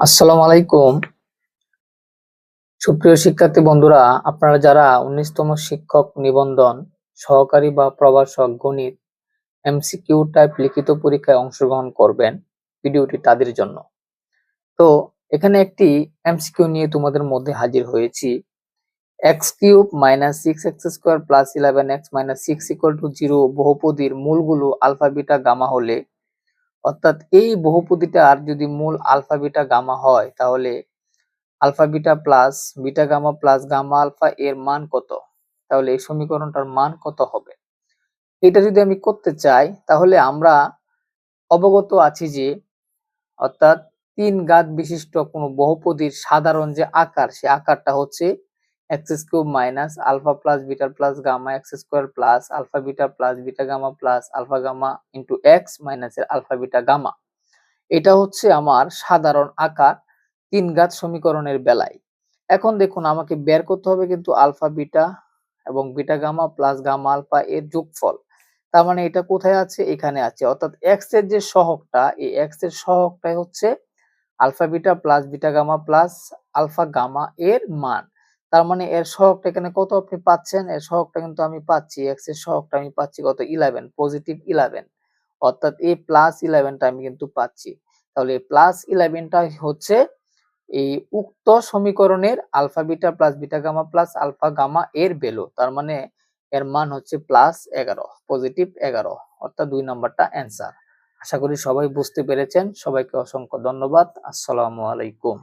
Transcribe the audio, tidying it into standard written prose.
আসসালামু আলাইকুম। সুপ্রিয় শিক্ষার্থী বন্ধুরা, আপনারা যারা 19তম শিক্ষক নিবন্ধন সহকারী বা প্রভাষক গণিত এমসিকিউ টাইপ লিখিত পরীক্ষায় অংশগ্রহণ করবেন, ভিডিওটি তাদের জন্য। তো এখানে একটি এমসিকিউ নিয়ে তোমাদের মধ্যে হাজির হয়েছি। x cube minus 6x square plus 11x minus 6 equal to 0 বহুপদীর মূলগুলো আলফা বিটা গামা হলে, অর্থাৎ এই বহুপদীটার যদি মূল আলফা বিটা গামা হয় তাহলে alpha beta plus beta gamma plus gamma alpha এর মান কত? তাহলে এই সমীকরণটার মান কত হবে? এটা যদি আমি করতে চাই তাহলে আমরা অবগত আছি যে, অর্থাৎ 3 ঘাত বিশিষ্ট কোনো বহুপদীর সাধারণ যে আকার, সে আকারটা হচ্ছে x cube minus alpha plus beta plus gamma x square plus alpha beta plus beta gamma plus alpha gamma into x মাইনাসের আলফা বিটা গামা। এটা হচ্ছে আমার সাধারণ আকার 3 ঘাত সমীকরণের বেলায়। এখন দেখুন, আমাকে বের করতে হবে কিন্তু আলফা বিটা এবং beta gamma plus gamma alpha এর যোগফল। তার মানে এটা কোথায় আছে? এখানে আছে। অর্থাৎ x এর যে সহগটা, এই x এর সহগটাই হচ্ছে alpha beta plus beta gamma plus alpha gamma এর মান। তার মানে এর সহগটা এখানে কত আপনি পাচ্ছেন? এর সহগটা কিন্তু আমি পাচ্ছি, x এর সহগটা আমি পাচ্ছি কত? 11, পজিটিভ 11। অর্থাৎ এই প্লাস 11টা আমি কিন্তু পাচ্ছি। তাহলে এই প্লাস 11টা হচ্ছে এই উক্ত সমীকরণের alpha beta plus beta gamma plus alpha gamma এর ভ্যালু। তার মানে এর মান হচ্ছে প্লাস 11, পজিটিভ 11, অর্থাৎ 2 নম্বরটা অ্যান্সার। আশা করি সবাই বুঝতে পেরেছেন। সবাইকে অসংখ্য ধন্যবাদ। আসসালামু আলাইকুম।